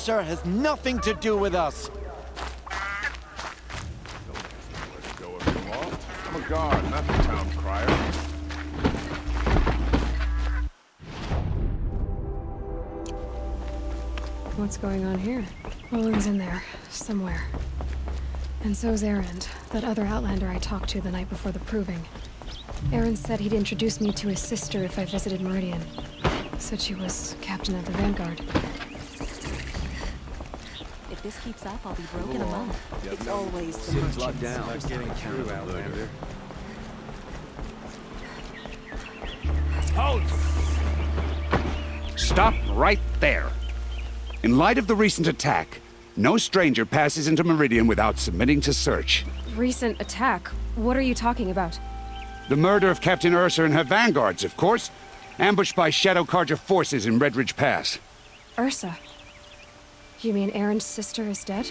Ursa has nothing to do with us. Go if you want. I'm a guard, not the town crier. What's going on here? Olin's in there, somewhere. And so's Errand, that other Outlander I talked to the night before the proving. Errand said he'd introduce me to his sister if I visited Meridian. Said she was captain of the Vanguard. If this keeps up, I'll be broke in a month. It's always the City's locked merchants. down. Not getting through, Outlander. Halt! Stop right there. In light of the recent attack, no stranger passes into Meridian without submitting to search. Recent attack? What are you talking about? The murder of Captain Ursa and her vanguards, of course. Ambushed by Shadow Carja forces in Redridge Pass. Ursa? You mean Errand's sister is dead?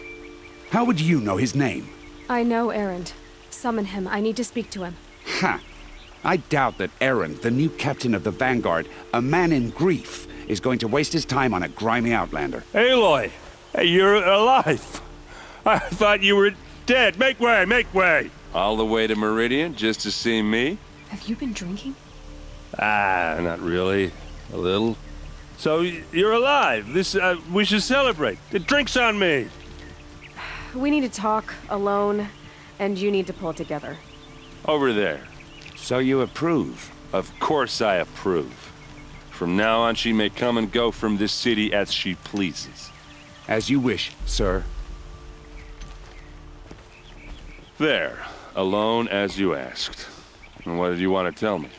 How would you know his name? I know Errand. Summon him. I need to speak to him. Ha! I doubt that Errand, the new captain of the Vanguard, a man in grief, is going to waste his time on a grimy Outlander. Aloy! Hey, you're alive! I thought you were dead. Make way, make way! All the way to Meridian just to see me? Have you been drinking? Ah, not really. A little. So, you're alive. This, we should celebrate. The drink's on me. We need to talk, alone, and you need to pull it together. Over there. So you approve? Of course I approve. From now on, she may come and go from this city as she pleases. As you wish, sir. There. Alone as you asked. And what did you want to tell me?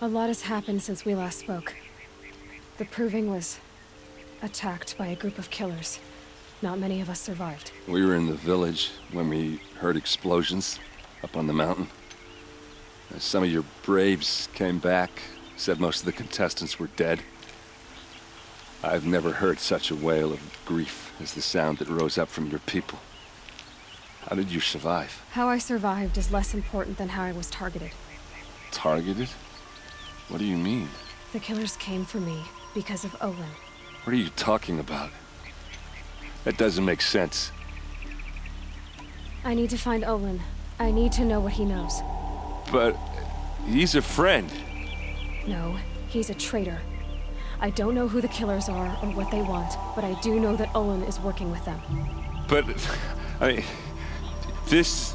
A lot has happened since we last spoke. The Proving was attacked by a group of killers. Not many of us survived. We were in the village when we heard explosions up on the mountain. Some of your braves came back, said most of the contestants were dead. I've never heard such a wail of grief as the sound that rose up from your people. How did you survive? How I survived is less important than how I was targeted. Targeted? What do you mean? The killers came for me because of Olin. What are you talking about? That doesn't make sense. I need to find Olin. I need to know what he knows. But he's a friend. No, he's a traitor. I don't know who the killers are or what they want, but I do know that Olin is working with them. But, I mean, this...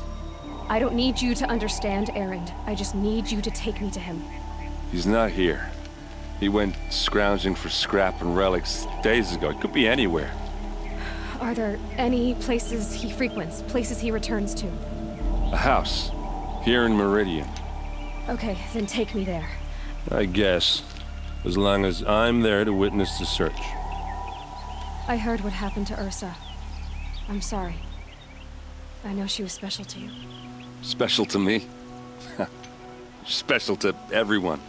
I don't need you to understand, Errand. I just need you to take me to him. He's not here. He went scrounging for scrap and relics days ago. It could be anywhere. Are there any places he frequents, places he returns to? A house. Here in Meridian. Okay, then take me there. I guess. As long as I'm there to witness the search. I heard what happened to Ursa. I'm sorry. I know she was special to you. Special to me? Special to everyone.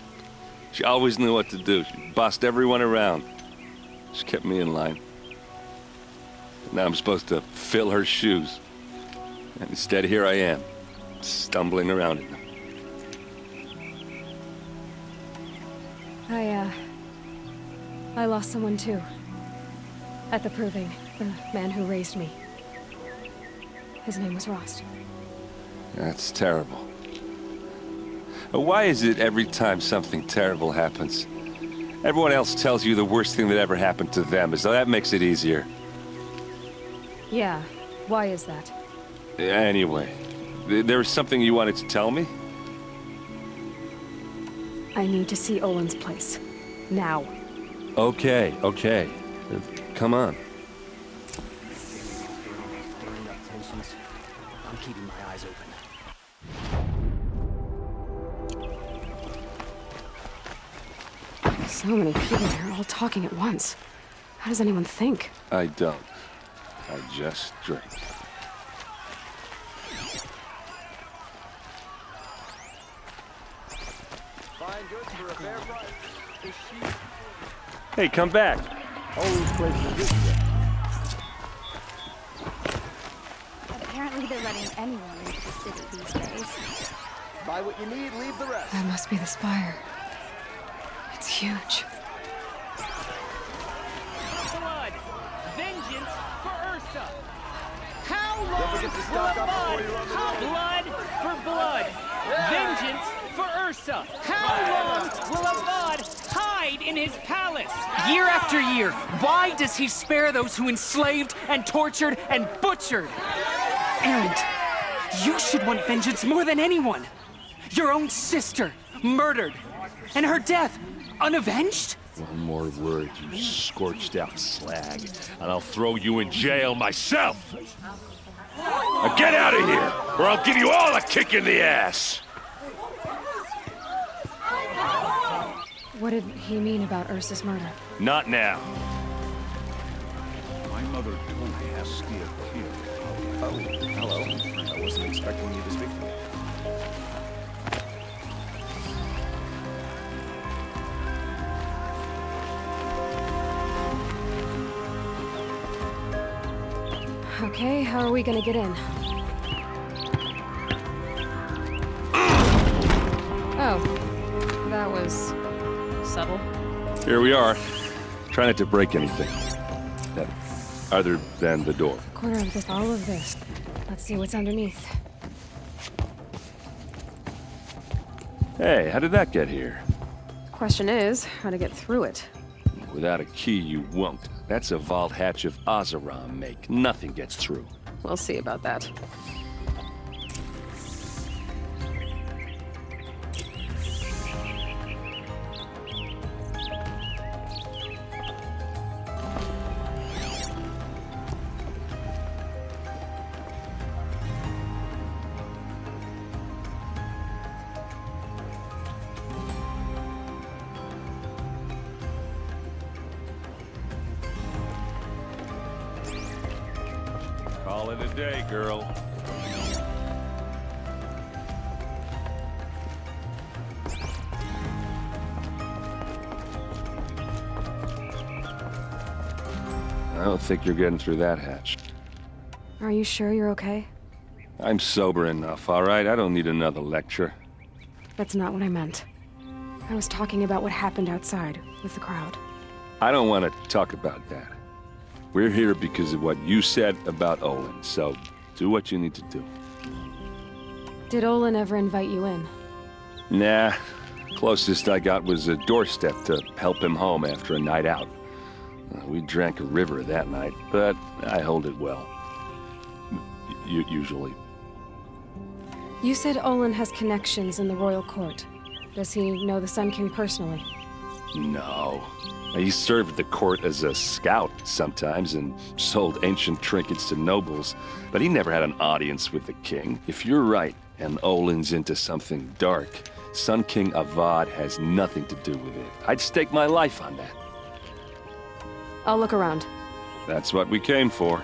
She always knew what to do. She bossed everyone around. She kept me in line. Now I'm supposed to fill her shoes. And instead, here I am, stumbling around in them. I lost someone too. At the Proving, the man who raised me. His name was Rost. That's terrible. Why is it every time something terrible happens, everyone else tells you the worst thing that ever happened to them, as though that makes it easier? Yeah, why is that? Anyway, there was something you wanted to tell me? I need to see Olin's place. Now. Okay, okay. Come on. I'm keeping my eyes open. So many people here, all talking at once. How does anyone think? I don't. I just drink. Hey, come back. Apparently they're letting anyone into the city these days. Buy what you need, leave the rest. That must be the spire. It's huge. avaunt blood for blood, vengeance for Ursa. How long will Avad hide in his palace? Year after year, why does he spare those who enslaved and tortured and butchered? Errand, you should want vengeance more than anyone. Your own sister, murdered, and her death, unavenged? One more word, you scorched out slag, and I'll throw you in jail myself! Now get out of here, or I'll give you all a kick in the ass! What did he mean about Ursa's murder? Not now. My mother only has steel here. Oh, hello. I wasn't expecting you to speak to me. Okay, how are we gonna get in? Oh, that was subtle. Here we are. Try not to break anything. Other than the door. Corner of this, all of this. Let's see what's underneath. Hey, how did that get here? Question is, how to get through it. Without a key, you won't. That's a vault hatch of Ozeram make. Nothing gets through. We'll see about that. Call it a day, girl. I don't think you're getting through that hatch. Are you sure you're okay? I'm sober enough, all right? I don't need another lecture. That's not what I meant. I was talking about what happened outside with the crowd. I don't want to talk about that. We're here because of what you said about Olin, so do what you need to do. Did Olin ever invite you in? Nah. Closest I got was a doorstep to help him home after a night out. We drank a river that night, but I hold it well. Usually. You said Olin has connections in the royal court. Does he know the Sun King personally? No. He served the court as a scout sometimes and sold ancient trinkets to nobles, but he never had an audience with the king. If you're right, and Olin's into something dark, Sun King Avad has nothing to do with it. I'd stake my life on that. I'll look around. That's what we came for.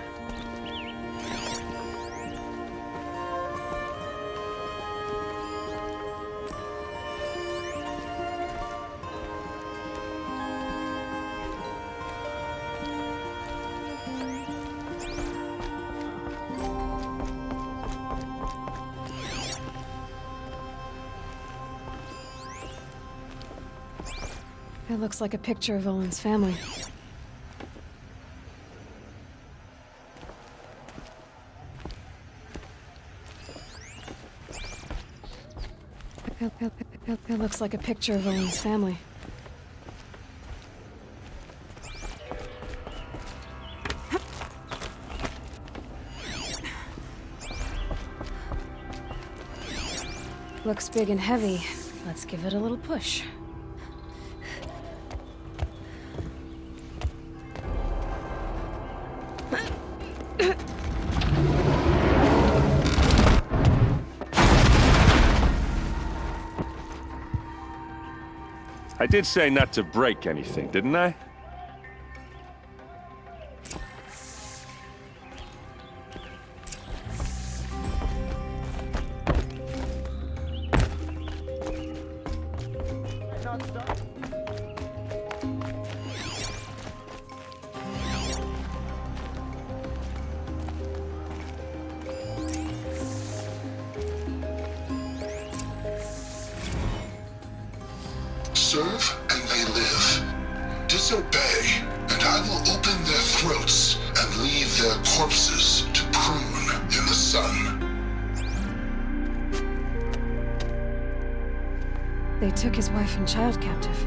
It looks like a picture of Olin's family. It looks like a picture of Olin's family. Looks big and heavy. Let's give it a little push. I did say not to break anything, didn't I? Serve and they live. Disobey, and I will open their throats and leave their corpses to prune in and the sun. They took his wife and child captive.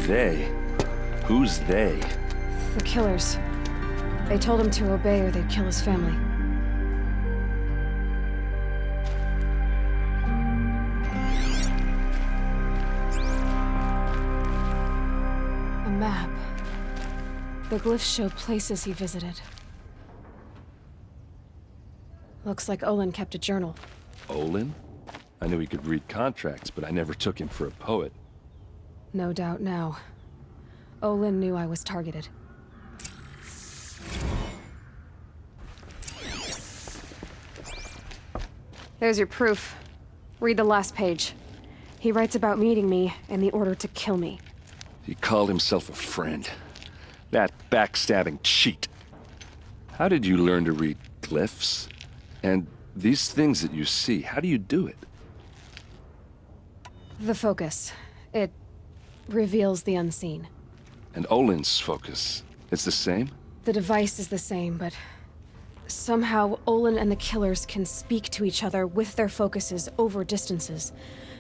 They? Who's they? The killers. They told him to obey or they'd kill his family. A map. The glyphs show places he visited. Looks like Olin kept a journal. Olin? I knew he could read contracts, but I never took him for a poet. No doubt now. Olin knew I was targeted. There's your proof. Read the last page. He writes about meeting me and the order to kill me. He called himself a friend. That backstabbing cheat. How did you learn to read glyphs? And these things that you see, how do you do it? The focus. It reveals the unseen. And Olin's focus, it's the same? The device is the same, but somehow Olin and the killers can speak to each other with their focuses over distances,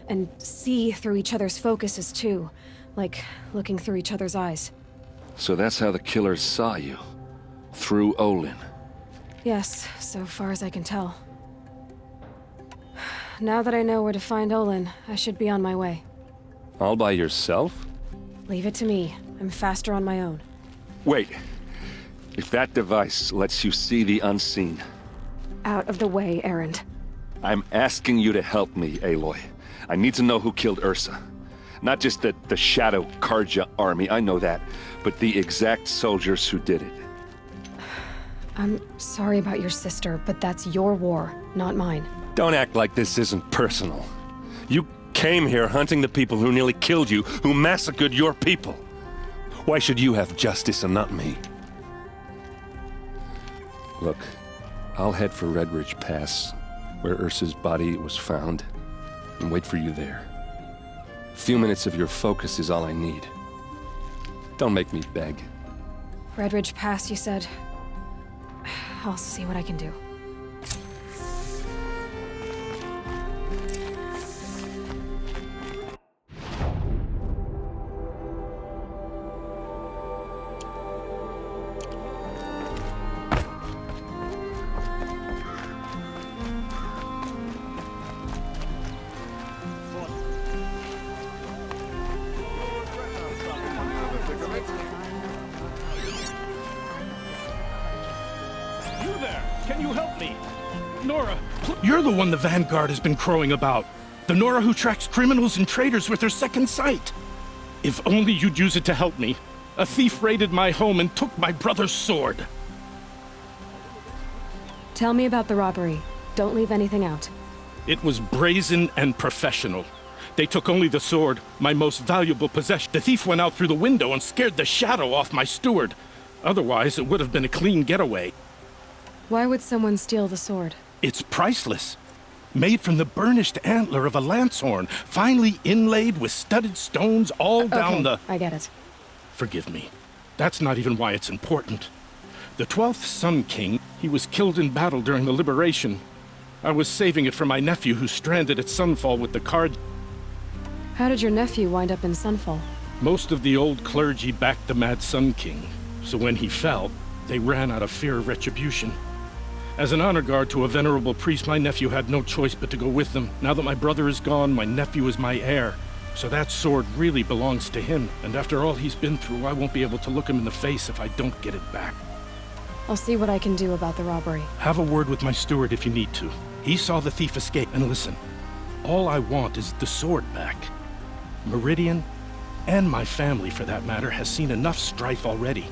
and see through each other's focuses too, like looking through each other's eyes. So that's how the killers saw you? Through Olin? Yes, so far as I can tell. Now that I know where to find Olin, I should be on my way. All by yourself? Leave it to me. I'm faster on my own. Wait. If that device lets you see the unseen... Out of the way, Errand. I'm asking you to help me, Aloy. I need to know who killed Ursa. Not just the Shadow Karja army, I know that, but the exact soldiers who did it. I'm sorry about your sister, but that's your war, not mine. Don't act like this isn't personal. You came here hunting the people who nearly killed you, who massacred your people. Why should you have justice and not me? Look, I'll head for Red Ridge Pass, where Ursa's body was found, and wait for you there. A few minutes of your focus is all I need. Don't make me beg. Red Ridge Pass, you said? I'll see what I can do. Can you help me? Nora, you're the one the Vanguard has been crowing about. The Nora who tracks criminals and traitors with her second sight. If only you'd use it to help me. A thief raided my home and took my brother's sword. Tell me about the robbery. Don't leave anything out. It was brazen and professional. They took only the sword, my most valuable possession. The thief went out through the window and scared the shadow off my steward. Otherwise, it would have been a clean getaway. Why would someone steal the sword? It's priceless. Made from the burnished antler of a lancehorn, finely inlaid with studded stones all down the... I get it. Forgive me. That's not even why it's important. The 12th Sun King, he was killed in battle during the Liberation. I was saving it for my nephew who's stranded at Sunfall with the card. How did your nephew wind up in Sunfall? Most of the old clergy backed the Mad Sun King, so when he fell, they ran out of fear of retribution. As an honor guard to a venerable priest, my nephew had no choice but to go with them. Now that my brother is gone, my nephew is my heir. So that sword really belongs to him. And after all he's been through, I won't be able to look him in the face if I don't get it back. I'll see what I can do about the robbery. Have a word with my steward if you need to. He saw the thief escape. And listen, all I want is the sword back. Meridian, and my family for that matter, has seen enough strife already.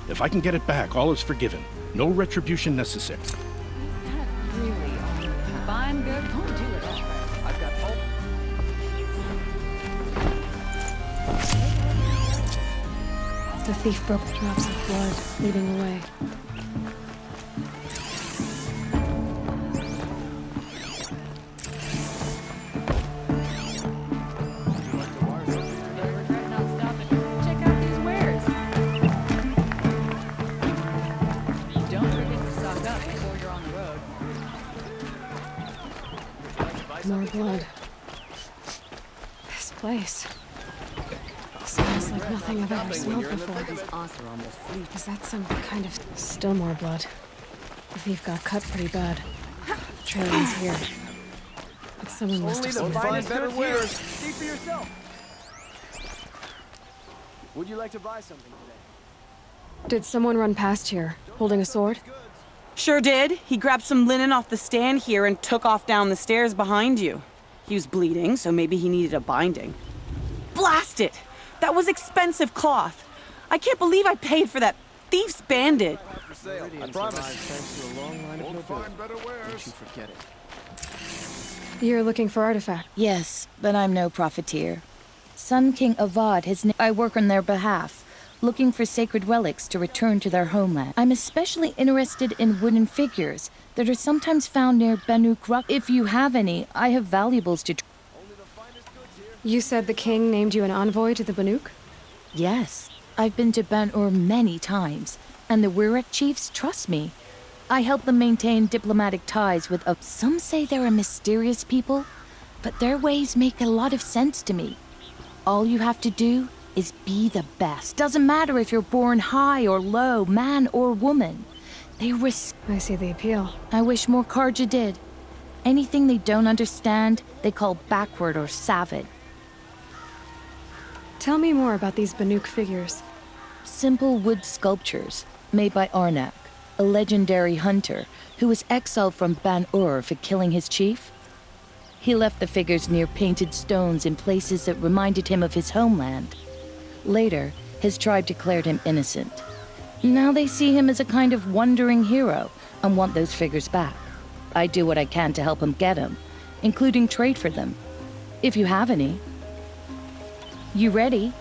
If I can get it back, all is forgiven. No retribution necessary. Really, combined good, don't do it. I've got hope. The thief broke drops of blood, leading away. Check out these wares. Don't forget to stock up. place. Smells like nothing I've ever smelled before. Is that some kind of... Still more blood. The thief got cut pretty bad. The trail ends here. But someone must have seen it. Better wares. See for yourself. Would you like to buy something today? Did someone run past here, holding a sword? Sure did. He grabbed some linen off the stand here and took off down the stairs behind you. He was bleeding, so maybe he needed a binding. Blast it! That was expensive cloth. I can't believe I paid for that thief's bandit. For sale. I promise. Thanks to a long line of nobility. Don't you forget it. You're looking for artifact? Yes, but I'm no profiteer. Sun King Avad I work on their behalf, looking for sacred relics to return to their homeland. I'm especially interested in wooden figures that are sometimes found near Banuk Rock. If you have any, I have valuables to... You said the king named you an envoy to the Banuk? Yes, I've been to Ban-Ur many times, and the Wirek chiefs trust me. I help them maintain diplomatic ties with some say they're a mysterious people, but their ways make a lot of sense to me. All you have to do is be the best. Doesn't matter if you're born high or low, man or woman. They I see the appeal. I wish more Karja did. Anything they don't understand, they call backward or savage. Tell me more about these Banuk figures. Simple wood sculptures made by Arnak, a legendary hunter who was exiled from Ban-Ur for killing his chief. He left the figures near painted stones in places that reminded him of his homeland. Later, his tribe declared him innocent. Now they see him as a kind of wandering hero and want those figures back. I do what I can to help him get them, including trade for them. If you have any. You ready?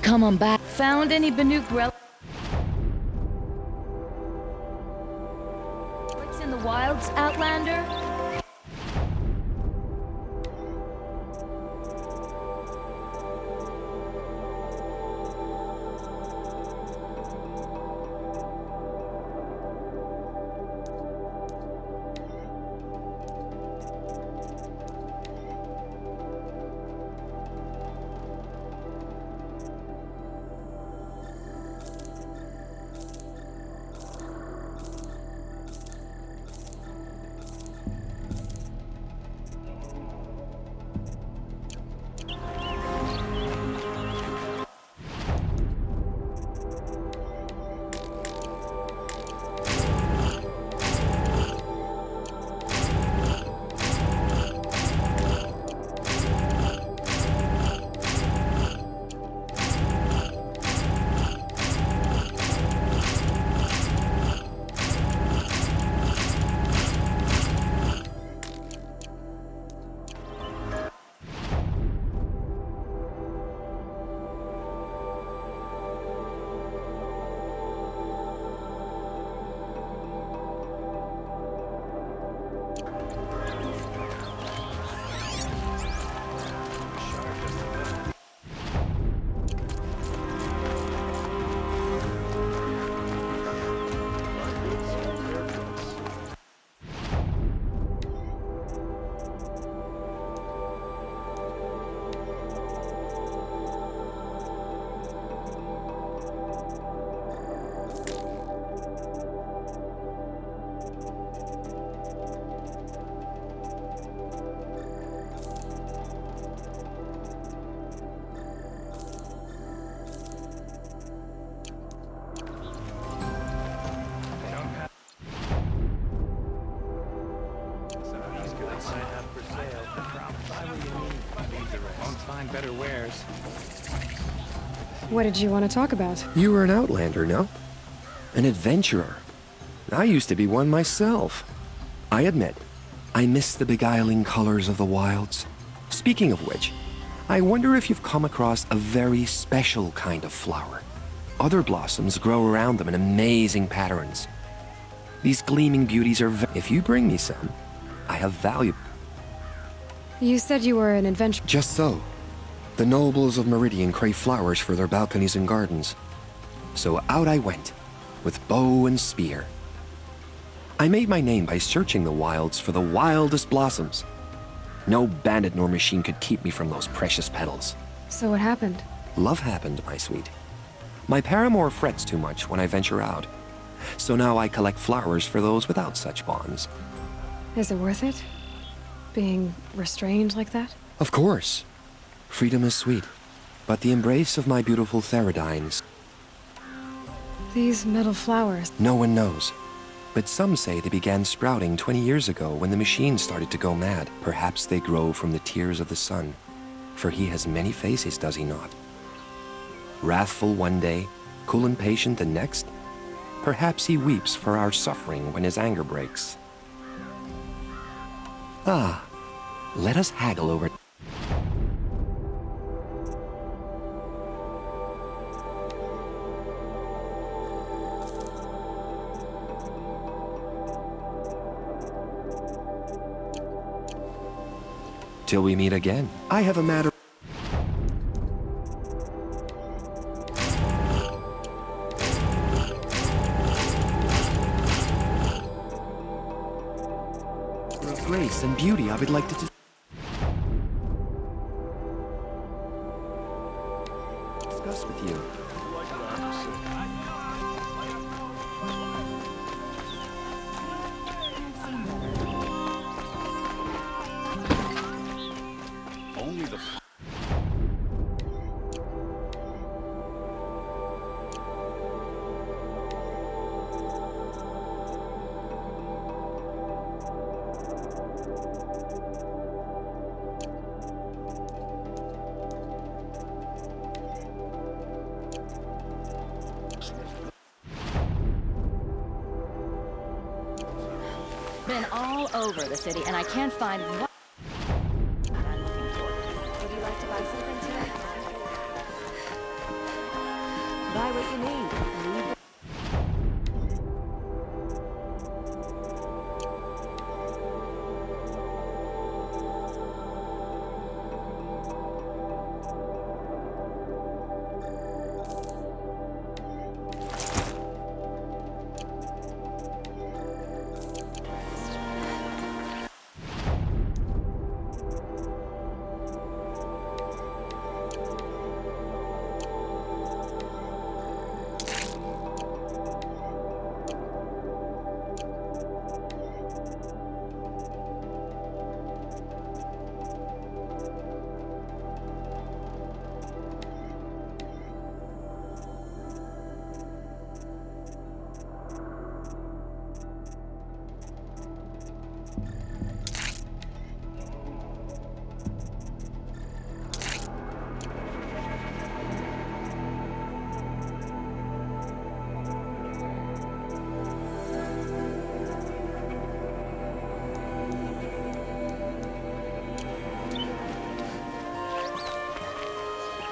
Come on back. Found any Banuk relics in the wilds, Outlander? Better wares. What did you want to talk about? You were an outlander, no? An adventurer. I used to be one myself. I admit, I miss the beguiling colors of the wilds. Speaking of which, I wonder if you've come across a very special kind of flower. Other blossoms grow around them in amazing patterns. These gleaming beauties are if you bring me some, I have value. You said you were an adventurer. Just so. The nobles of Meridian crave flowers for their balconies and gardens. So out I went, with bow and spear. I made my name by searching the wilds for the wildest blossoms. No bandit nor machine could keep me from those precious petals. So what happened? Love happened, my sweet. My paramour frets too much when I venture out. So now I collect flowers for those without such bonds. Is it worth it? Being restrained like that? Of course. Freedom is sweet. But the embrace of my beautiful Theridines... These metal flowers... No one knows. But some say they began sprouting 20 years ago when the machines started to go mad. Perhaps they grow from the tears of the sun. For he has many faces, does he not? Wrathful one day, cool and patient the next. Perhaps he weeps for our suffering when his anger breaks. Ah, let us haggle over... Till we meet again. I have a matter... of grace and beauty I would like to... discuss with you. Only the... Been all over the city, and I can't find what I'm looking for. Would you like to buy something today? Buy what you need. Leave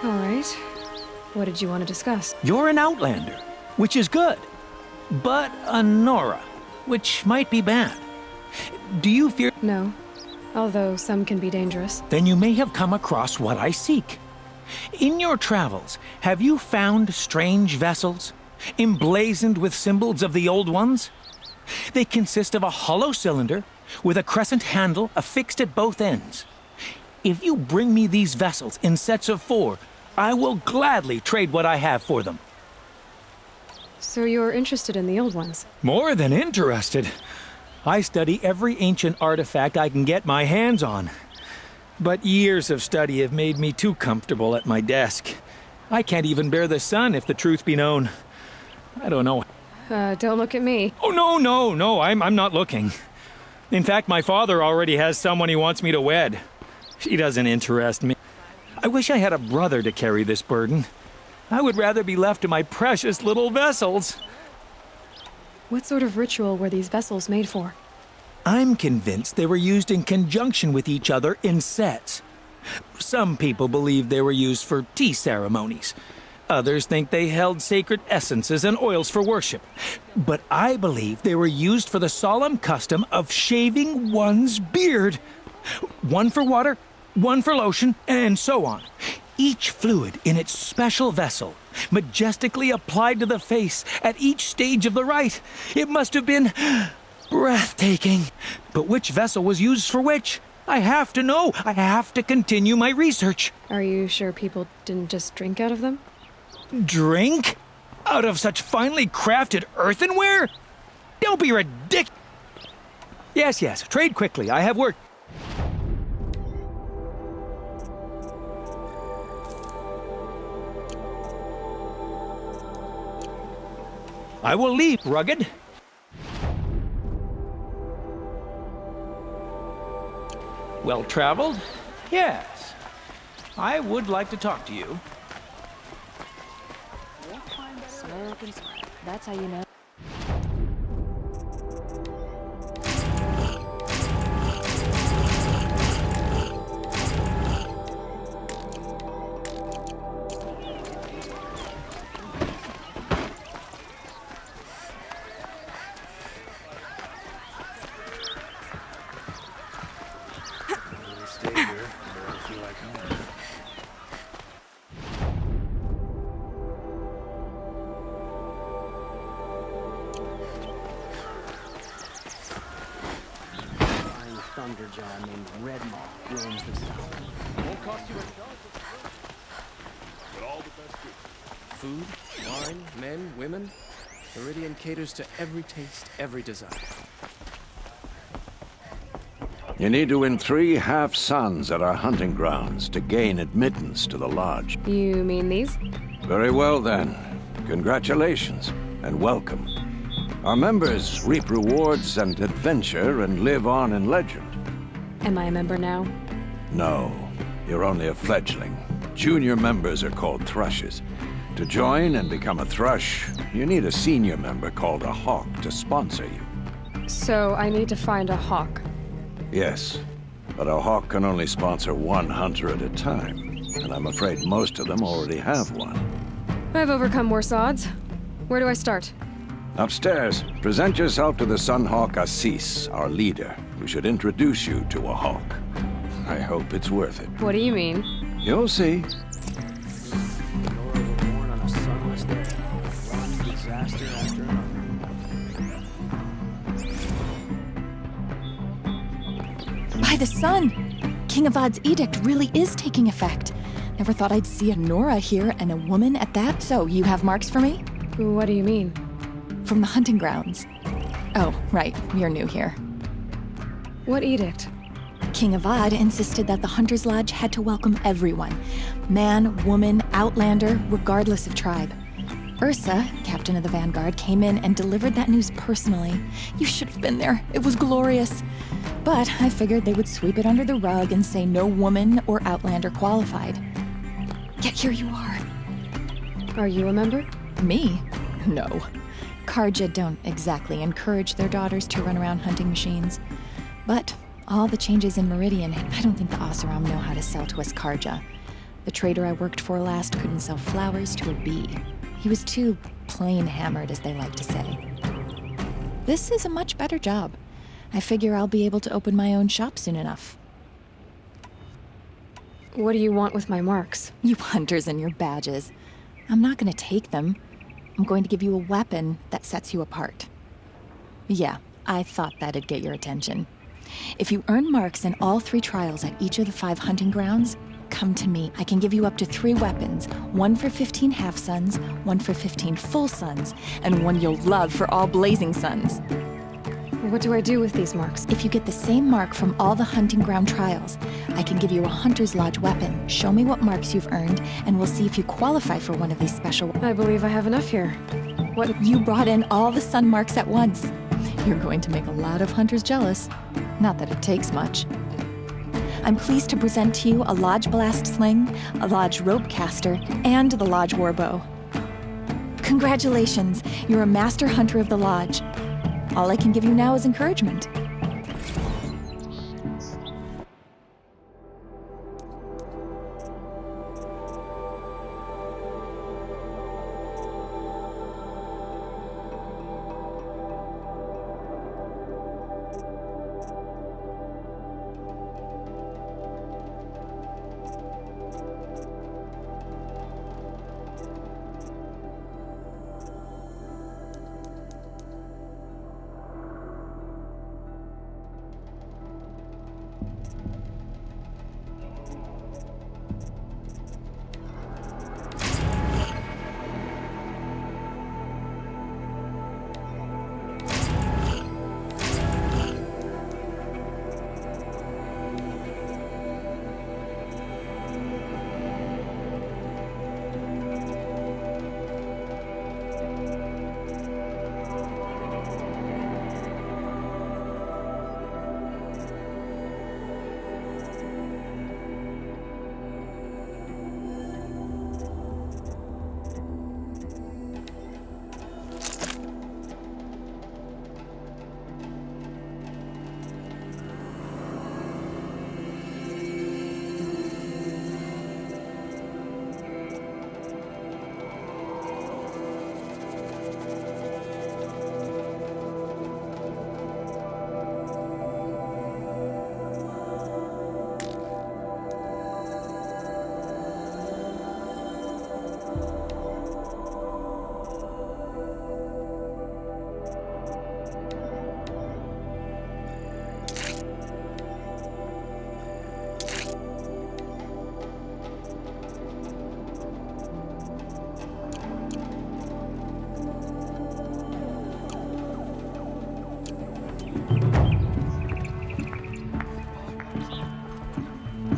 All right. What did you want to discuss? You're an outlander, which is good. But a Nora, which might be bad. Do you fear... No. Although some can be dangerous. Then you may have come across what I seek. In your travels, have you found strange vessels, emblazoned with symbols of the old ones? They consist of a hollow cylinder with a crescent handle affixed at both ends. If you bring me these vessels in sets of 4, I will gladly trade what I have for them. So you're interested in the old ones? More than interested. I study every ancient artifact I can get my hands on. But years of study have made me too comfortable at my desk. I can't even bear the sun, if the truth be known. I don't know. Don't look at me. Oh, no, I'm not looking. In fact, my father already has someone he wants me to wed. She doesn't interest me. I wish I had a brother to carry this burden. I would rather be left to my precious little vessels. What sort of ritual were these vessels made for? I'm convinced they were used in conjunction with each other in sets. Some people believe they were used for tea ceremonies. Others think they held sacred essences and oils for worship. But I believe they were used for the solemn custom of shaving one's beard. One for water, one for lotion, and so on. Each fluid in its special vessel, majestically applied to the face at each stage of the rite. It must have been breathtaking. But which vessel was used for which? I have to know. I have to continue my research. Are you sure people didn't just drink out of them? Drink? Out of such finely crafted earthenware? Don't be ridiculous. Yes, trade quickly. I have work. I will leave, rugged. Well traveled? Yes. I would like to talk to you. Smoke and smoke. That's how you know. Stay here. I feel like home. Thunderjaw named Red Maw roams the south. Won't cost you a But all the best good. food, wine, men, women. Meridian caters to every taste, every desire. You need to win 3 half-suns at our hunting grounds to gain admittance to the lodge. You mean these? Very well then. Congratulations and welcome. Our members reap rewards and adventure and live on in legend. Am I a member now? No, you're only a fledgling. Junior members are called thrushes. To join and become a thrush, you need a senior member called a hawk to sponsor you. So I need to find a hawk. Yes, but a hawk can only sponsor 1 hunter at a time, and I'm afraid most of them already have one. I've overcome worse odds. Where do I start? Upstairs, present yourself to the Sunhawk Assis, our leader, who should introduce you to a hawk. I hope it's worth it. What do you mean? You'll see. Born on a sunless day. One disaster after another. By the sun! King Avad's edict really is taking effect. Never thought I'd see a Nora here, and a woman at that. So, you have marks for me? What do you mean? From the hunting grounds. Oh, right. You're new here. What edict? King Avad insisted that the Hunter's Lodge had to welcome everyone. Man, woman, outlander, regardless of tribe. Ursa, captain of the Vanguard, came in and delivered that news personally. You should have been there. It was glorious. But I figured they would sweep it under the rug and say no woman or outlander qualified. Yet here you are. Are you a member? Me? No. Karja don't exactly encourage their daughters to run around hunting machines. But all the changes in Meridian, I don't think the Oseram know how to sell to us Karja. The trader I worked for last couldn't sell flowers to a bee. He was too plain hammered, as they like to say. This is a much better job. I figure I'll be able to open my own shop soon enough. What do you want with my marks? You hunters and your badges. I'm not gonna take them. I'm going to give you a weapon that sets you apart. Yeah, I thought that'd get your attention. If you earn marks in all 3 trials at each of the 5 hunting grounds, come to me. I can give you up to 3 weapons. 1 for 15 half-suns, 1 for 15 full suns, and 1 you'll love for all blazing suns. What do I do with these marks? If you get the same mark from all the hunting ground trials, I can give you a Hunter's Lodge weapon. Show me what marks you've earned, and we'll see if you qualify for one of these special... I believe I have enough here. What? You brought in all the sun marks at once. You're going to make a lot of hunters jealous. Not that it takes much. I'm pleased to present to you a Lodge Blast Sling, a Lodge Rope Caster, and the Lodge Warbow. Congratulations, you're a Master Hunter of the Lodge. All I can give you now is encouragement.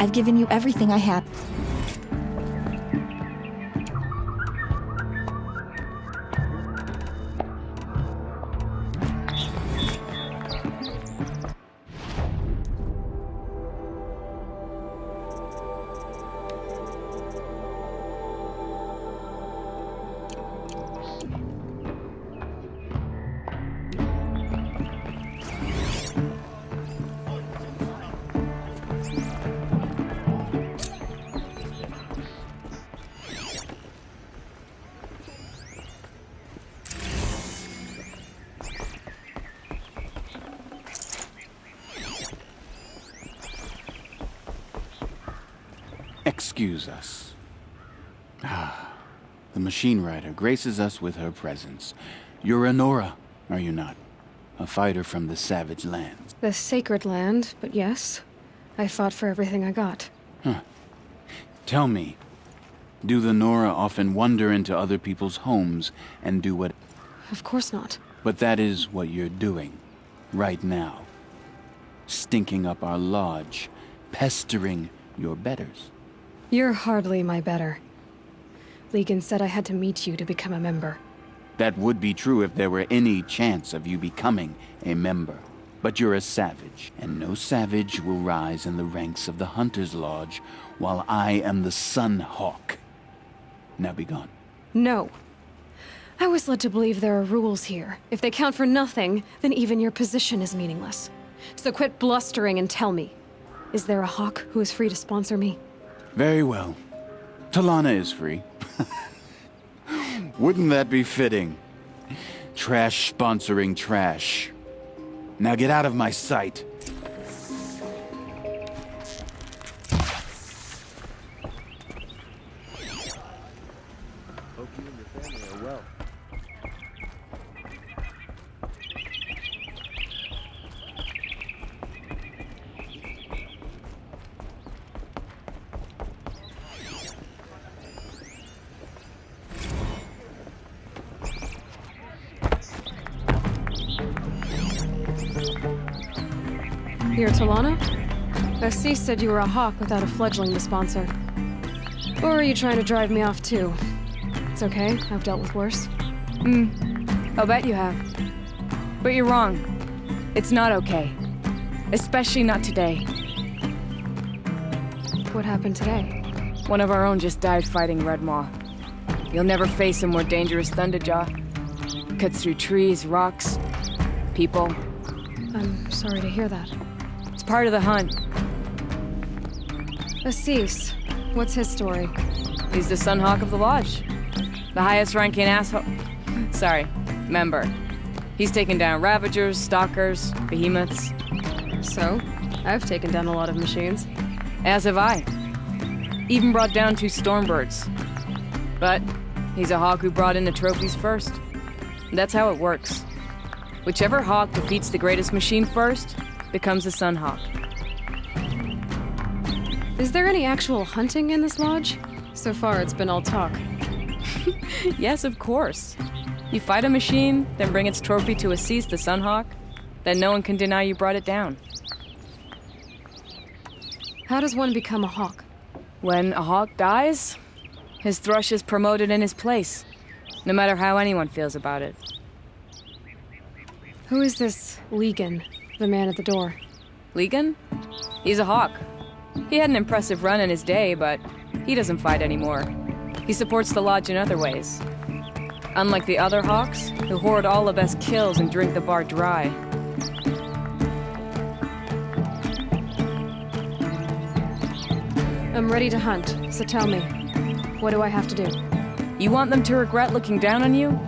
I've given you everything I have. Excuse us. The machine rider graces us with her presence. You're a Nora, are you not? A fighter from the savage lands. The sacred land, but yes. I fought for everything I got. Huh. Tell me, do the Nora often wander into other people's homes and do what... Of course not. But that is what you're doing, right now. Stinking up our lodge, pestering your betters. You're hardly my better. Legan said I had to meet you to become a member. That would be true if there were any chance of you becoming a member. But you're a savage, and no savage will rise in the ranks of the Hunter's Lodge while I am the Sun Hawk. Now be gone. No. I was led to believe there are rules here. If they count for nothing, then even your position is meaningless. So quit blustering and tell me. Is there a Hawk who is free to sponsor me? Very well. Talana is free. Wouldn't that be fitting? Trash sponsoring trash. Now get out of my sight. Hope you and your family are well. Here, Talana? Bessie said you were a Hawk without a fledgling to sponsor. Or are you trying to drive me off too? It's okay, I've dealt with worse. I'll bet you have. But you're wrong. It's not okay. Especially not today. What happened today? One of our own just died fighting Red Maw. You'll never face a more dangerous Thunderjaw. Cuts through trees, rocks, people. I'm sorry to hear that. It's part of the hunt. Assis, what's his story? He's the Sunhawk of the Lodge. The highest ranking asshole... Sorry, member. He's taken down Ravagers, Stalkers, Behemoths. So? I've taken down a lot of machines. As have I. Even brought down 2 Stormbirds. But he's a Hawk who brought in the trophies first. That's how it works. Whichever Hawk defeats the greatest machine first becomes a Sunhawk. Is there any actual hunting in this lodge? So far, it's been all talk. Yes, of course. You fight a machine, then bring its trophy to Assis the Sunhawk, then no one can deny you brought it down. How does one become a Hawk? When a Hawk dies, his thrush is promoted in his place, no matter how anyone feels about it. Who is this Legan, the man at the door? Legan? He's a Hawk. He had an impressive run in his day, but he doesn't fight anymore. He supports the Lodge in other ways. Unlike the other Hawks, who hoard all the best kills and drink the bar dry. I'm ready to hunt, so tell me, what do I have to do? You want them to regret looking down on you?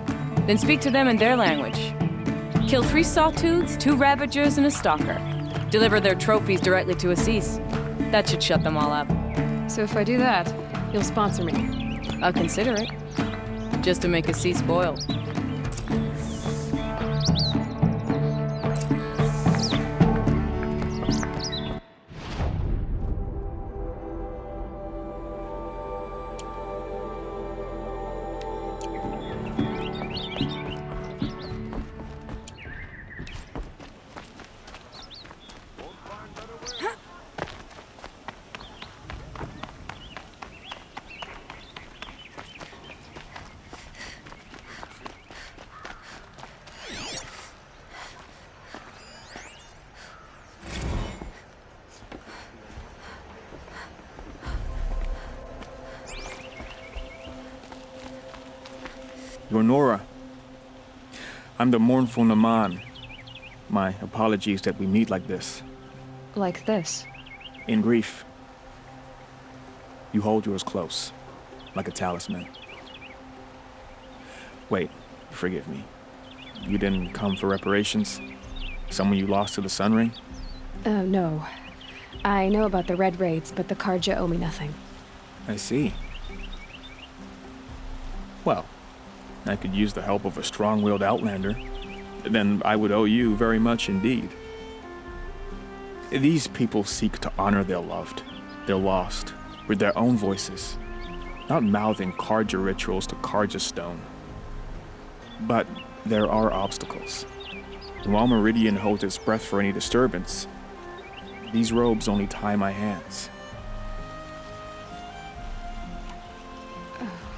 Then speak to them in their language. Kill 3 Sawtooths, 2 Ravagers, and a Stalker. Deliver their trophies directly to Assis. That should shut them all up. So if I do that, you'll sponsor me? I'll consider it. Just to make Assis spoiled. You're Nora. I'm the mournful Naman. My apologies that we meet like this. Like this? In grief. You hold yours close, like a talisman. Wait, forgive me. You didn't come for reparations? Someone you lost to the Sun Ring? No. I know about the Red Raids, but the Karja owe me nothing. I see. Well, I could use the help of a strong-willed outlander. Then I would owe you very much indeed. These people seek to honor their loved, their lost, with their own voices, not mouthing Karja rituals to Karja stone. But there are obstacles. And while Meridian holds its breath for any disturbance, these robes only tie my hands.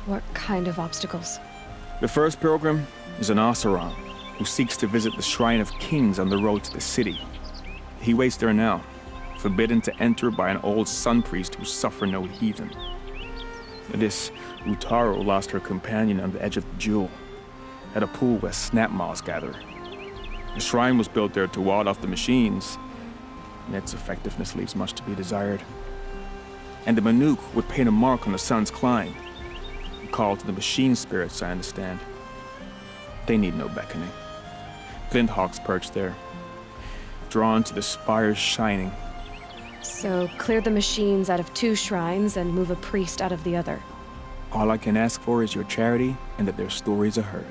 What kind of obstacles? The first pilgrim is an Oseram who seeks to visit the Shrine of Kings on the road to the city. He waits there now, forbidden to enter by an old sun priest who suffer no heathen. This Utaru lost her companion on the edge of the jewel, at a pool where snap moths gather. The shrine was built there to ward off the machines, and its effectiveness leaves much to be desired. And the Manuk would paint a mark on the sun's climb, a call to the machine spirits, I understand. They need no beckoning. Glinthawks perch there, drawn to the spires shining. So clear the machines out of 2 shrines and move a priest out of the other. All I can ask for is your charity and that their stories are heard.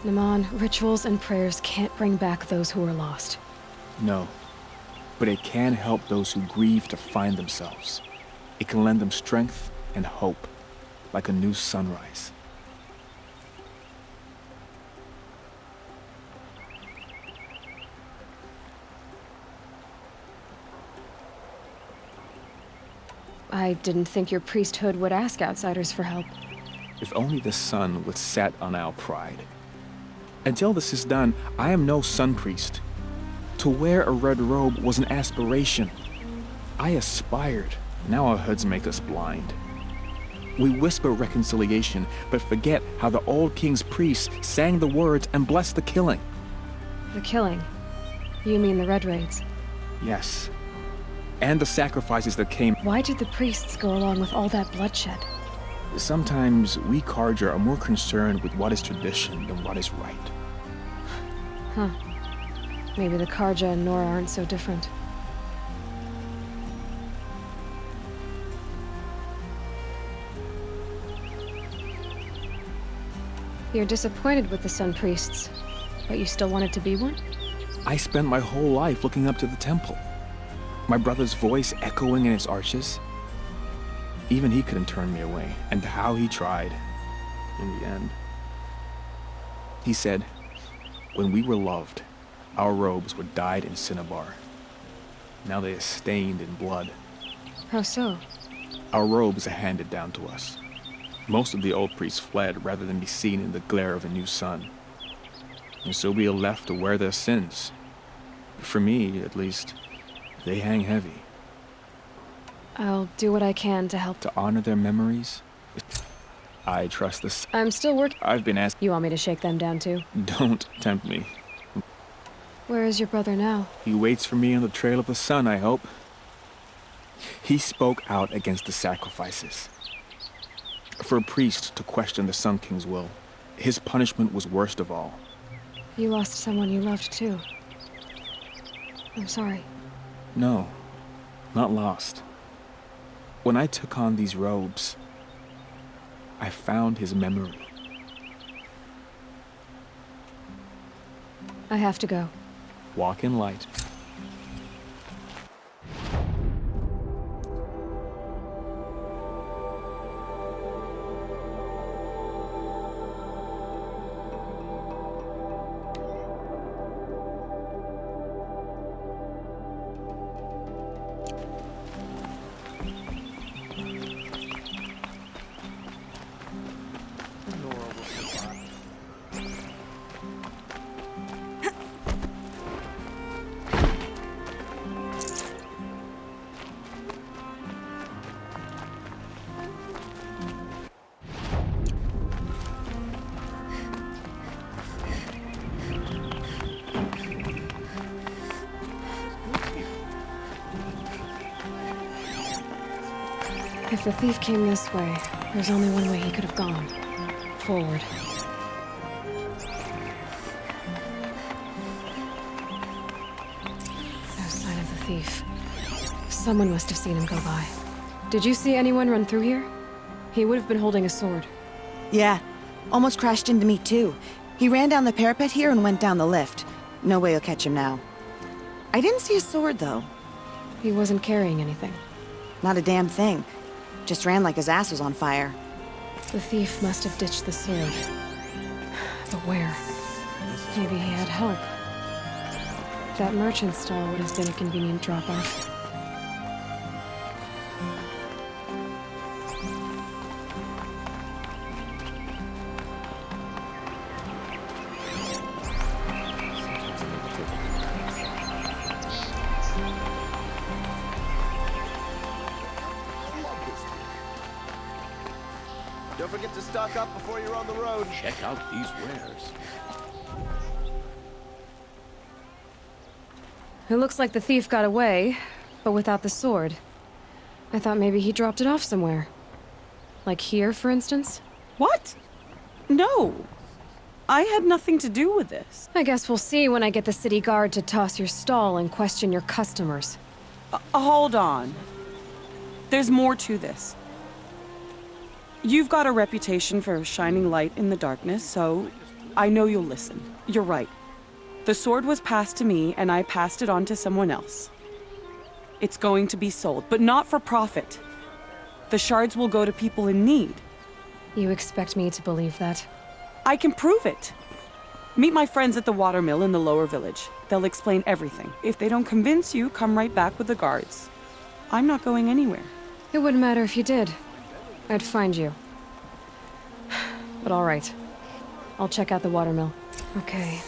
Naman, rituals and prayers can't bring back those who are lost. No, but it can help those who grieve to find themselves. It can lend them strength and hope, like a new sunrise. I didn't think your priesthood would ask outsiders for help. If only the sun would set on our pride. Until this is done, I am no sun priest. To wear a red robe was an aspiration. I aspired. Now our hoods make us blind. We whisper reconciliation, but forget how the old king's priests sang the words and blessed the killing. The killing? You mean the Red Raids? Yes. And the sacrifices that came. Why did the priests go along with all that bloodshed? Sometimes we Karja are more concerned with what is tradition than what is right. Huh. Maybe the Karja and Nora aren't so different. You're disappointed with the Sun Priests, but you still wanted to be one? I spent my whole life looking up to the temple. My brother's voice echoing in its arches. Even he couldn't turn me away, and how he tried, in the end. He said, when we were loved, our robes were dyed in cinnabar. Now they are stained in blood. How so? Our robes are handed down to us. Most of the old priests fled rather than be seen in the glare of a new sun. And so we are left to wear their sins. For me, at least, they hang heavy. I'll do what I can to help. To honor their memories? I trust this. I'm still working. I've been asked. You want me to shake them down too? Don't tempt me. Where is your brother now? He waits for me on the trail of the sun, I hope. He spoke out against the sacrifices. For a priest to question the Sun King's will, his punishment was worst of all. You lost someone you loved too. I'm sorry. No, not lost. When I took on these robes, I found his memory. I have to go. Walk in light. If the thief came this way, there's only one way he could have gone. Forward. No sign of the thief. Someone must have seen him go by. Did you see anyone run through here? He would have been holding a sword. Yeah. Almost crashed into me, too. He ran down the parapet here and went down the lift. No way you'll catch him now. I didn't see a sword, though. He wasn't carrying anything. Not a damn thing. Just ran like his ass was on fire. The thief must have ditched the sword. But where? Maybe he had help. That merchant stall would have been a convenient drop-off. Don't forget to stock up before you're on the road. Check out these wares. It looks like the thief got away, but without the sword. I thought maybe he dropped it off somewhere. Like here, for instance? What? No. I had nothing to do with this. I guess we'll see when I get the city guard to toss your stall and question your customers. Hold on. There's more to this. You've got a reputation for shining light in the darkness, so I know you'll listen. You're right. The sword was passed to me, and I passed it on to someone else. It's going to be sold, but not for profit. The shards will go to people in need. You expect me to believe that? I can prove it. Meet my friends at the watermill in the lower village. They'll explain everything. If they don't convince you, come right back with the guards. I'm not going anywhere. It wouldn't matter if you did. I'd find you. But all right. I'll check out the watermill. Okay.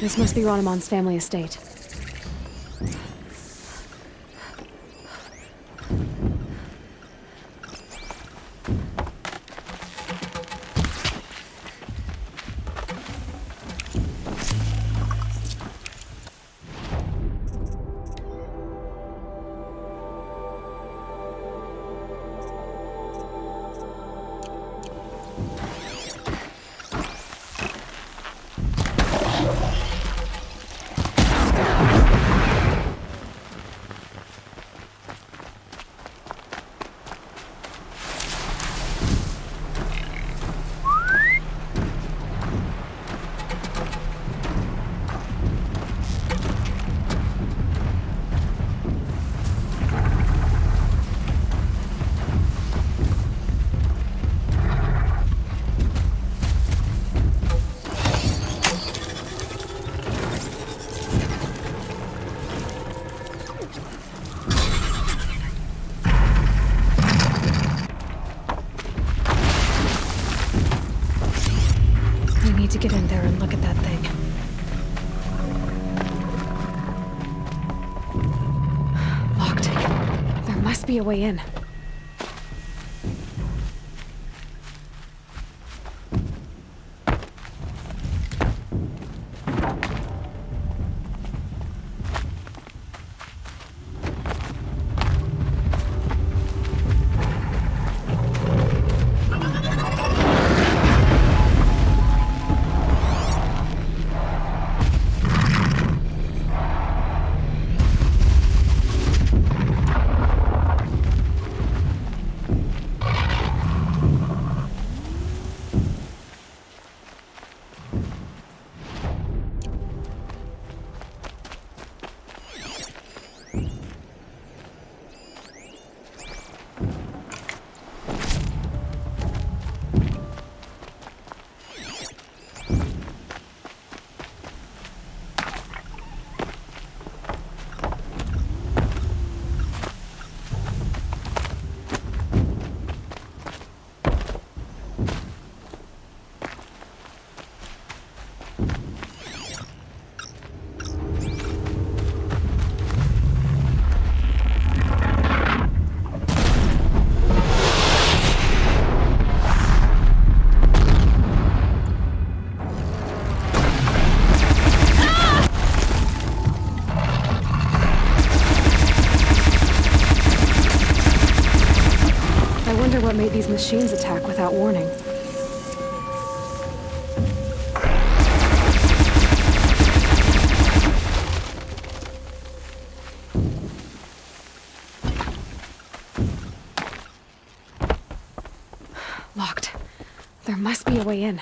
This must be Ronamon's family estate. To get in there and look at that thing. Locked. There must be a way in. What made these machines attack without warning? Locked. There must be a way in.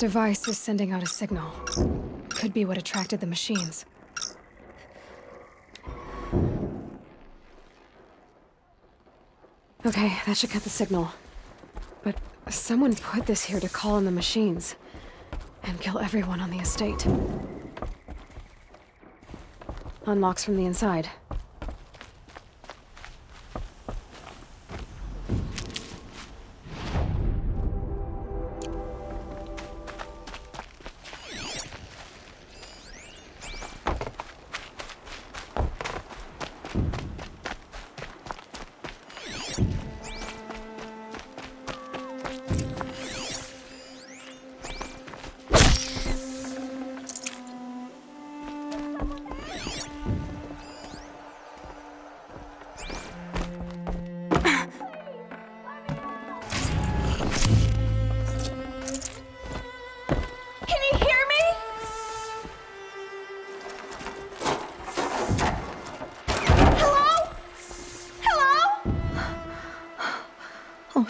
device is sending out a signal. Could be what attracted the machines. Okay, that should cut the signal. But someone put this here to call in the machines and kill everyone on the estate. Unlocks from the inside.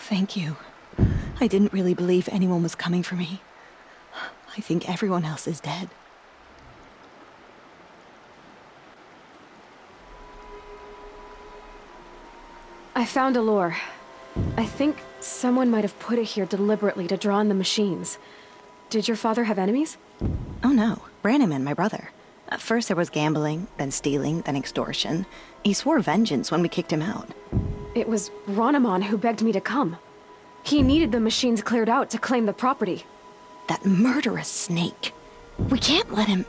Thank you. I didn't really believe anyone was coming for me. I think everyone else is dead. I found Aloy. I think someone might have put it here deliberately to draw on the machines. Did your father have enemies? Oh no, Branniman, my brother. At first there was gambling, then stealing, then extortion. He swore vengeance when we kicked him out. It was Ronamon who begged me to come. He needed the machines cleared out to claim the property. That murderous snake. We can't let him...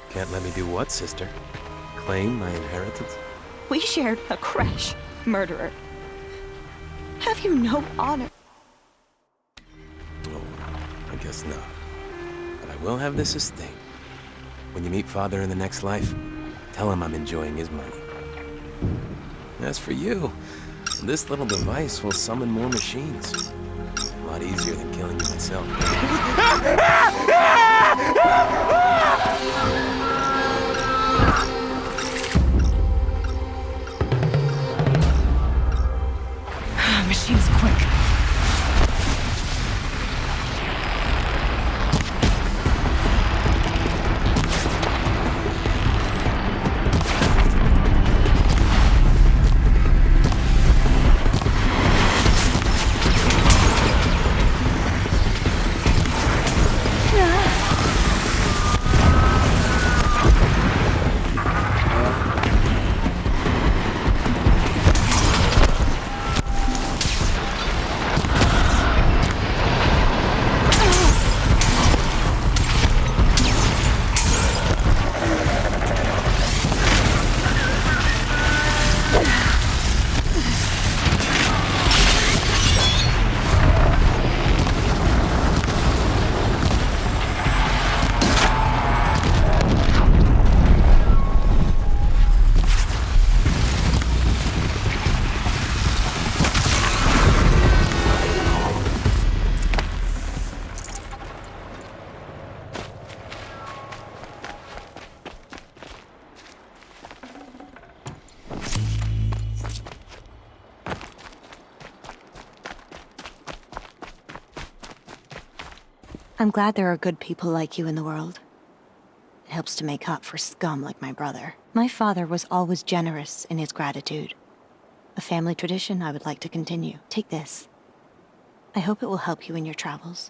Can't let me do what, sister? Claim my inheritance? We shared a crash, murderer. Have you no honor? Oh, I guess not. But I will have this estate. When you meet Father in the next life, tell him I'm enjoying his money. As for you, this little device will summon more machines. A lot easier than killing you myself. Machines, quick. I'm glad there are good people like you in the world. It helps to make up for scum like my brother. My father was always generous in his gratitude. A family tradition I would like to continue. Take this. I hope it will help you in your travels.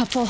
helpful.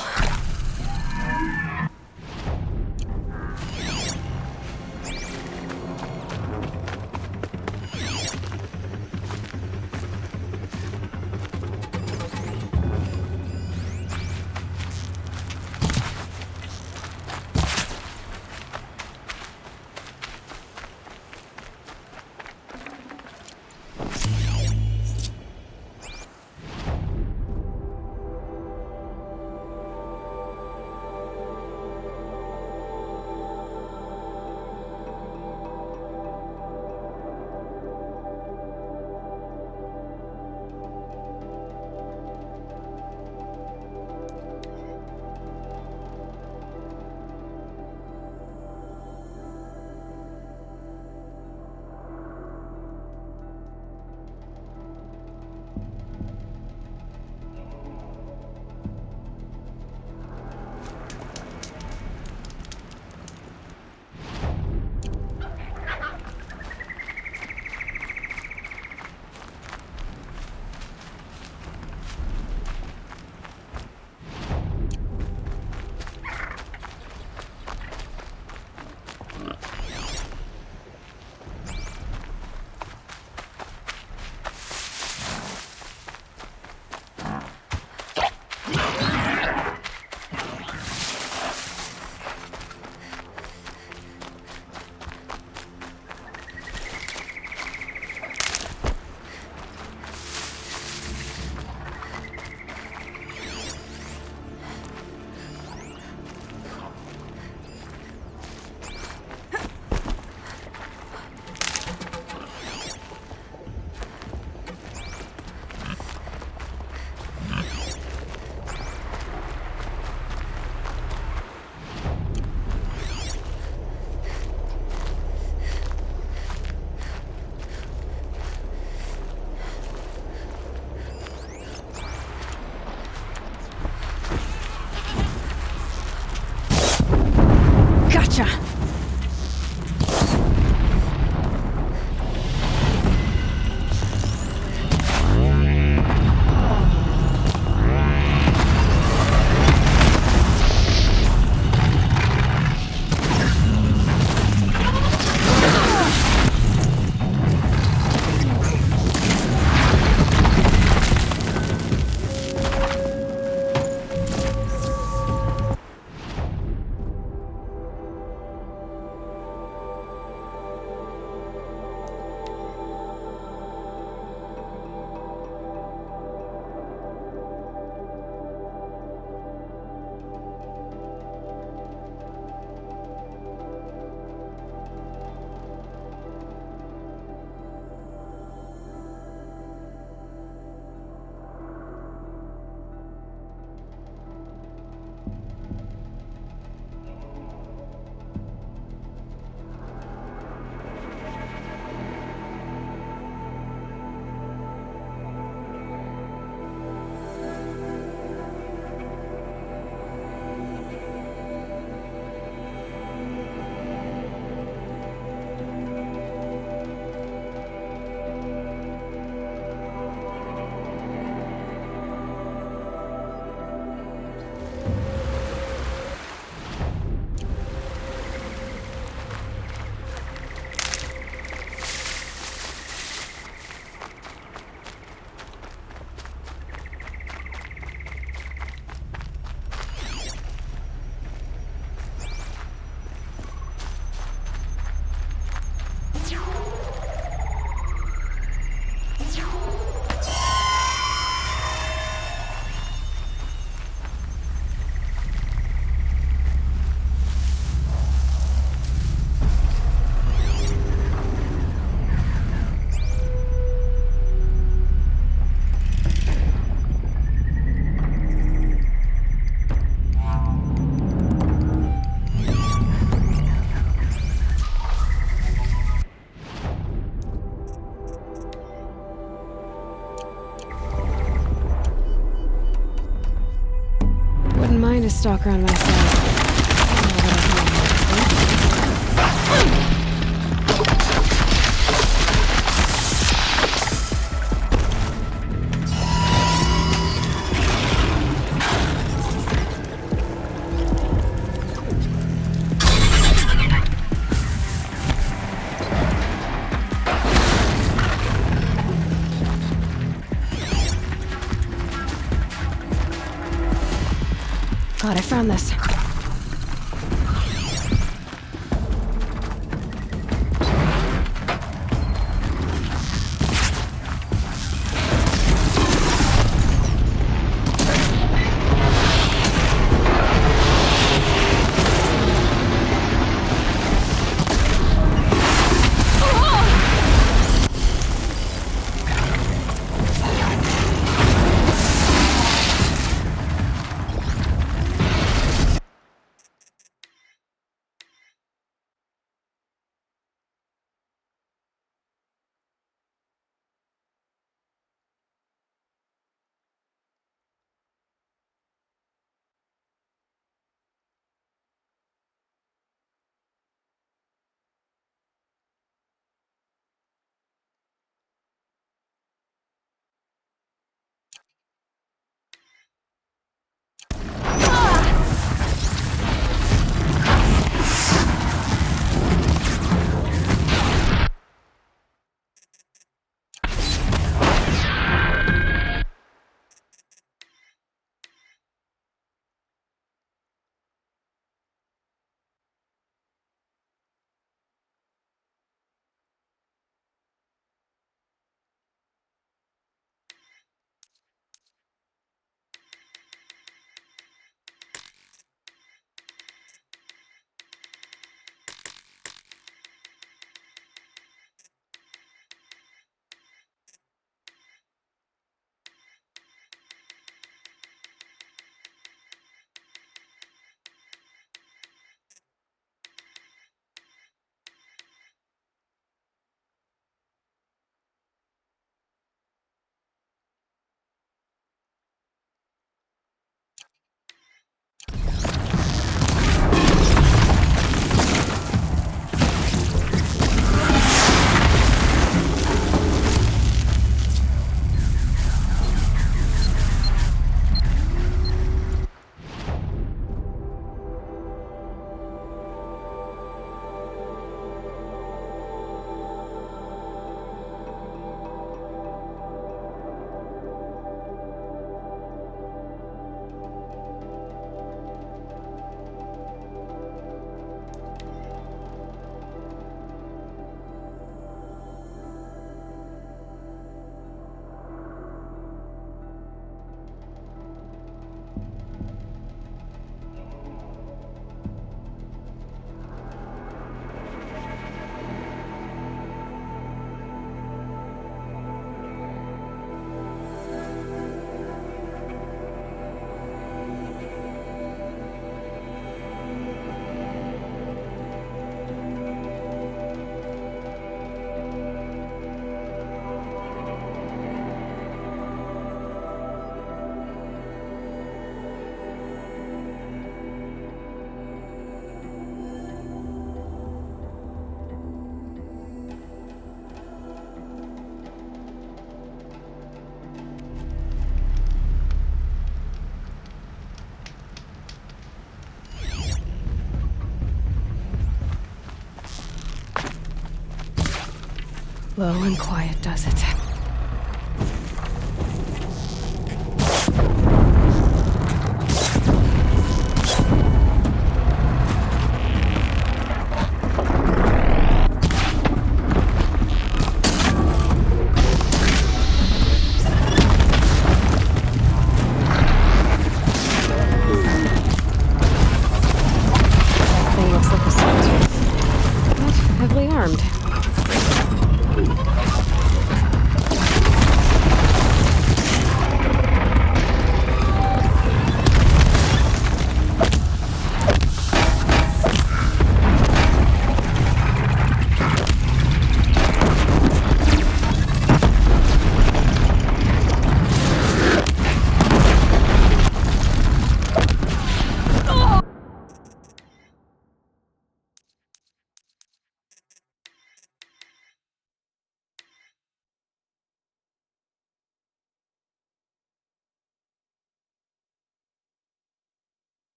Gotcha! Mind a stalker on my side. God, I found this. Low and quiet does it.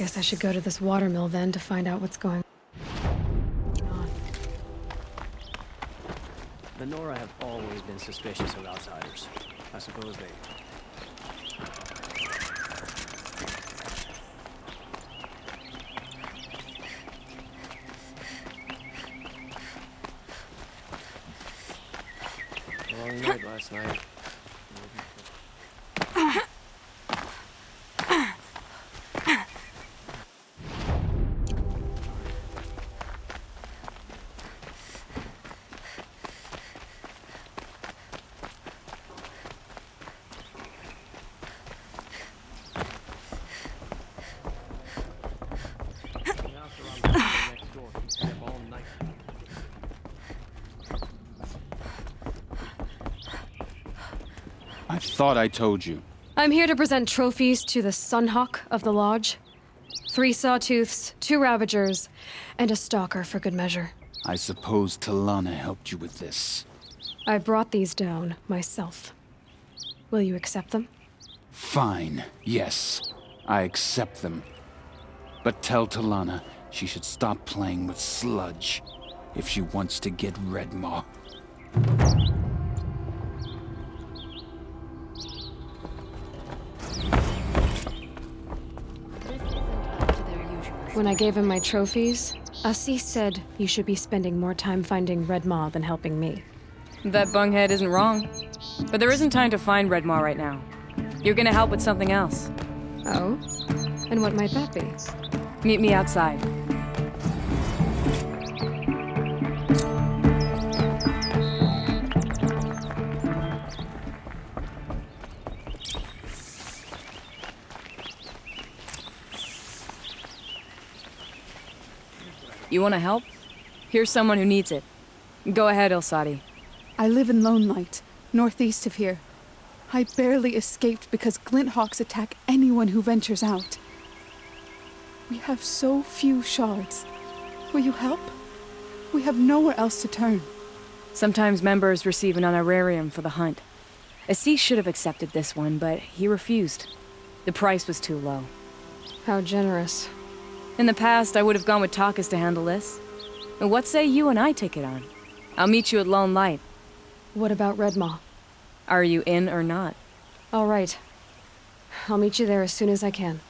Guess I should go to this watermill then to find out what's going on. The Nora have always been suspicious of outsiders. I suppose they... Long night last night. I thought I told you. I'm here to present trophies to the Sunhawk of the Lodge. 3 sawtooths, 2 ravagers, and a stalker for good measure. I suppose Talana helped you with this. I brought these down myself. Will you accept them? Fine, yes. I accept them. But tell Talana she should stop playing with sludge if she wants to get Redmaw. When I gave him my trophies, Asi said you should be spending more time finding Redmaw than helping me. That bunghead isn't wrong. But there isn't time to find Redmaw right now. You're gonna help with something else. Oh? And what might that be? Meet me outside. You want to help? Here's someone who needs it. Go ahead, Ilsati. I live in Lone Light, northeast of here. I barely escaped because Glinthawks attack anyone who ventures out. We have so few shards. Will you help? We have nowhere else to turn. Sometimes members receive an honorarium for the hunt. Assis should have accepted this one, but he refused. The price was too low. How generous. In the past, I would have gone with Takas to handle this. But what say you and I take it on? I'll meet you at Lone Light. What about Redmaw? Are you in or not? All right. I'll meet you there as soon as I can.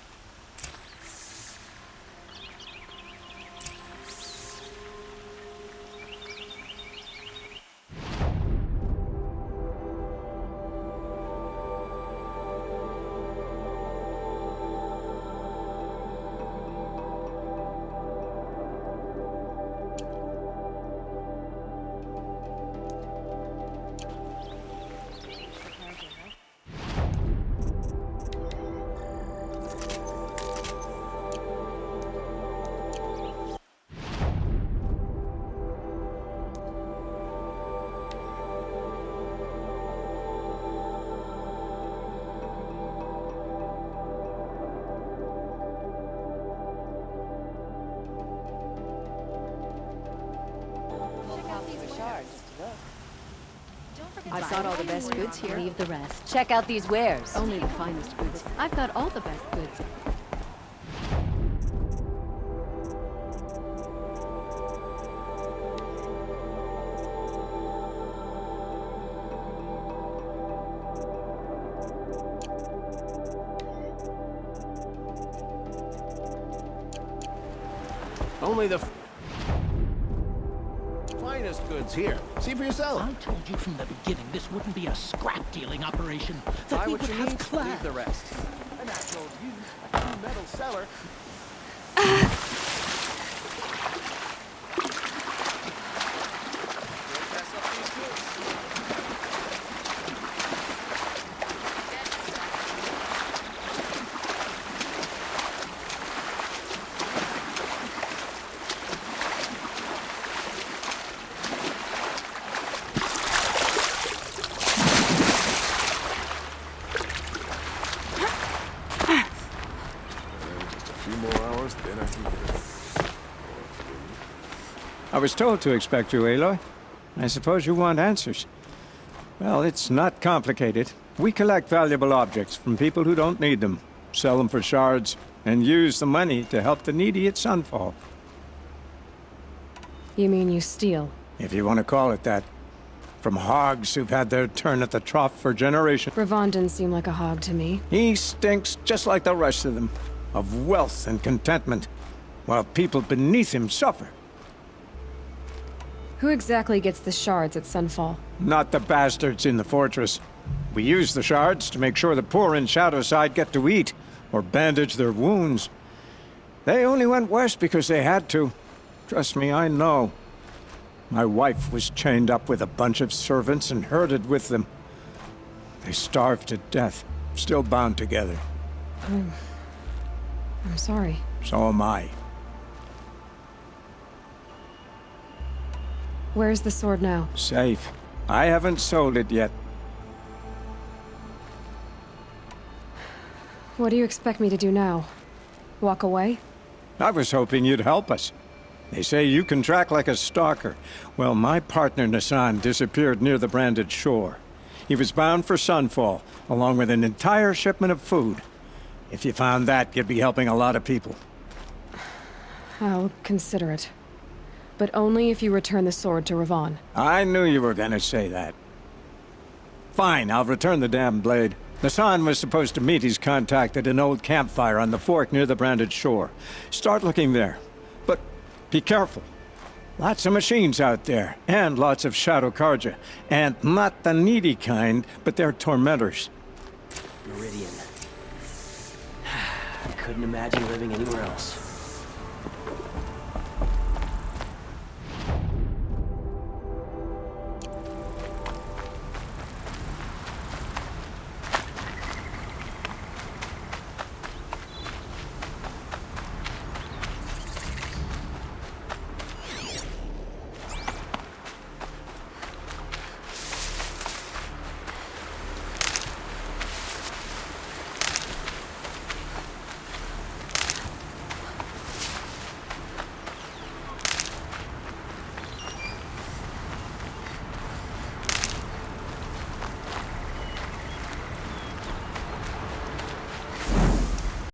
I've got all the best goods here. Leave the rest. Check out these wares. Only the finest goods. I've got all the best goods. Only the finest goods here. See for yourself. I told you from the beginning this wouldn't be a scrap-dealing operation. That Buy we what would you have need, class. leave the rest. And I told you, a true metal seller. I was told to expect you, Aloy. I suppose you want answers. Well, it's not complicated. We collect valuable objects from people who don't need them. Sell them for shards, and use the money to help the needy at Sunfall. You mean you steal? If you want to call it that. From hogs who've had their turn at the trough for generations. Ravon didn't seem like a hog to me. He stinks just like the rest of them, of wealth and contentment, while people beneath him suffer. Who exactly gets the shards at Sunfall? Not the bastards in the fortress. We use the shards to make sure the poor in Shadowside get to eat, or bandage their wounds. They only went west because they had to. Trust me, I know. My wife was chained up with a bunch of servants and herded with them. They starved to death, still bound together. I'm sorry. So am I. Where's the sword now? Safe. I haven't sold it yet. What do you expect me to do now? Walk away? I was hoping you'd help us. They say you can track like a stalker. Well, my partner Nassan disappeared near the branded shore. He was bound for Sunfall, along with an entire shipment of food. If you found that, you'd be helping a lot of people. I'll consider it. But only if you return the sword to Ravon. I knew you were gonna say that. Fine, I'll return the damn blade. Nassan was supposed to meet his contact at an old campfire on the fork near the branded shore. Start looking there. But be careful. Lots of machines out there, and lots of Shadow Karja. And not the needy kind, but they're tormentors. Meridian. I couldn't imagine living anywhere else.